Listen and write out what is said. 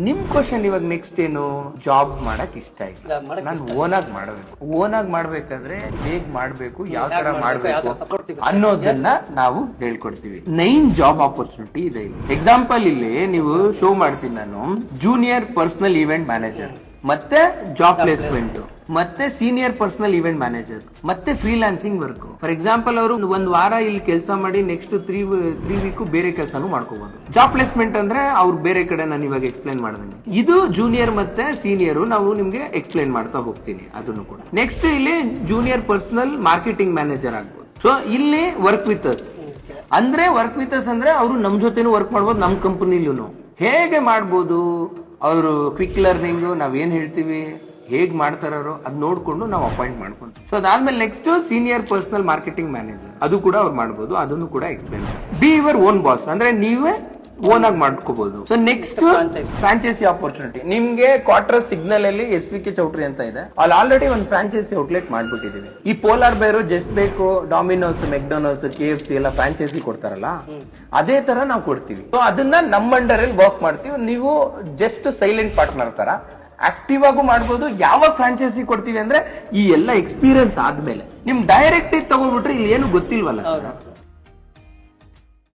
ನಿಮ್ ಕ್ವಶನ್ ಇವಾಗ ನೆಕ್ಸ್ಟ್ ಏನು, ಜಾಬ್ ಮಾಡಕ್ ಇಷ್ಟ ಇಲ್ಲ, ನಾನು ಓನ್ ಆಗಿ ಮಾಡ್ಬೇಕು. ಓನ್ ಆಗಿ ಮಾಡ್ಬೇಕಾದ್ರೆ ಹೇಗ್ ಮಾಡ್ಬೇಕು, ಯಾವ ತರ ಮಾಡ್ಬೇಕು ಅನ್ನೋದನ್ನ ನಾವು ಹೇಳ್ಕೊಡ್ತೀವಿ. 9 ಜಾಬ್ ಆಪರ್ಚುನಿಟಿ ಇದೆ. ಎಕ್ಸಾಂಪಲ್ ಇಲ್ಲಿ ನೀವು ಶೋ ಮಾಡ್ತೀನಿ ನಾನು, ಜೂನಿಯರ್ ಪರ್ಸನಲ್ ಈವೆಂಟ್ ಮ್ಯಾನೇಜರ್, ಮತ್ತೆ ಜಾಬ್ ಪ್ಲೇಸ್ಮೆಂಟ್, ಮತ್ತೆ ಸೀನಿಯರ್ ಪರ್ಸನಲ್ ಈವೆಂಟ್ ಮ್ಯಾನೇಜರ್, ಮತ್ತೆ ಫ್ರೀಲಾನ್ಸಿಂಗ್ ವರ್ಕ್. ಫಾರ್ ಎಕ್ಸಾಂಪಲ್ ಅವರು ಒಂದ್ ವಾರ ಇಲ್ಲಿ ಕೆಲಸ ಮಾಡಿ ನೆಕ್ಸ್ಟ್ 3 ವೀಕ್ ಬೇರೆ ಕೆಲಸನೂ ಮಾಡ್ಕೋಬಹುದು. ಜಾಬ್ ಪ್ಲೇಸ್ಮೆಂಟ್ ಅಂದ್ರೆ ಅವ್ರು ಬೇರೆ ಕಡೆ ನಾನು ಇವಾಗ ಎಕ್ಸ್ಪ್ಲೈನ್ ಮಾಡ್ದಂಗೆ. ಇದು ಜೂನಿಯರ್ ಮತ್ತೆ ಸೀನಿಯರ್ ನಾವು ನಿಮ್ಗೆ ಎಕ್ಸ್ಪ್ಲೈನ್ ಮಾಡ್ತಾ ಹೋಗ್ತೀನಿ ಅದನ್ನು ಕೂಡ. ನೆಕ್ಸ್ಟ್ ಇಲ್ಲಿ ಜೂನಿಯರ್ ಪರ್ಸನಲ್ ಮಾರ್ಕೆಟಿಂಗ್ ಮ್ಯಾನೇಜರ್ ಆಗ್ಬೋದು. ಸೊ ಇಲ್ಲಿ ವರ್ಕ್ ವಿತ್ ಅಸ್ ಅಂದ್ರೆ, ವರ್ಕ್ ವಿತ್ ಅಸ್ ಅಂದ್ರೆ ಅವರು ನಮ್ ಜೊತೆನೂ ವರ್ಕ್ ಮಾಡ್ಬೋದು, ನಮ್ ಕಂಪನಿಲೂ ಹೇಗೆ ಮಾಡ್ಬೋದು, ಅವರು ಕ್ವಿಕ್ ಲರ್ನಿಂಗ್ ನಾವ್ ಏನ್ ಹೇಳ್ತೀವಿ ಹೇಗ್ ಮಾಡ್ತಾರೋ ಅದ್ ನೋಡ್ಕೊಂಡು ನಾವು ಅಪಾಯಿಂಟ್ ಮಾಡ್ಕೊಂತೀವಿ. ಸೊ ಅದಾದ್ಮೇಲೆ next senior personal marketing manager, ಅದು ಕೂಡ ಅವ್ರು ಮಾಡ್ಬೋದು, ಅದನ್ನು ಕೂಡ explain. Be your own boss ಅಂದ್ರೆ ನೀವೇ ಓನ್ ಆಗಿ ಮಾಡ್ಕೋಬಹುದು. So next franchise opportunity. ನಿಮ್ಗೆ ಕ್ವಾರ್ಟರ್ ಸಿಗ್ನಲ್ ಅಲ್ಲಿ SVK ಚೌಟ್ರಿ ಅಂತ ಇದೆ, ಅಲ್ಲಿ ಆಲ್ರೆಡಿ ಒಂದು ಫ್ರಾಂಚೈಸಿ ಔಟ್ಲೆಟ್ ಮಾಡ್ಬಿಟ್ಟಿದೀವಿ. ಈ ಪೋಲಾರ್ ಬೇರು, ಜಸ್ಟ್ ಬೇಕು, ಡಾಮಿನೋಸ್, ಮೆಕ್ಡೊನಾಲ್ಡ್ಸ್, KFC ಎಲ್ಲ ಫ್ರಾಂಚೈಸಿ ಕೊಡ್ತಾರಲ್ಲ, ಅದೇ ತರ ನಾವು ಕೊಡ್ತೀವಿ. ಸೊ ಅದನ್ನ ನಮ್ಮ ಅಂಡರ್ ಅಲ್ಲಿ ವರ್ಕ್ ಮಾಡ್ತೀವಿ. ನೀವು ಜಸ್ಟ್ ಸೈಲೆಂಟ್ ಪಾರ್ಟ್ನರ್ ತರ ಆಕ್ಟಿವ್ ಆಗು ಮಾಡ್ಬೋದು. ಯಾವಾಗ ಫ್ರಾಂಚೈಸಿ ಕೊಡ್ತೀವಿ ಅಂದ್ರೆ ಈ ಎಲ್ಲ ಎಕ್ಸ್ಪೀರಿಯನ್ಸ್ ಆದ್ಮೇಲೆ. ನಿಮ್ ಡೈರೆಕ್ಟ್ ತಗೋಬಿಟ್ರೆ ಇಲ್ಲಿ ಏನು ಗೊತ್ತಿಲ್ವಲ್ಲ ಸರ್.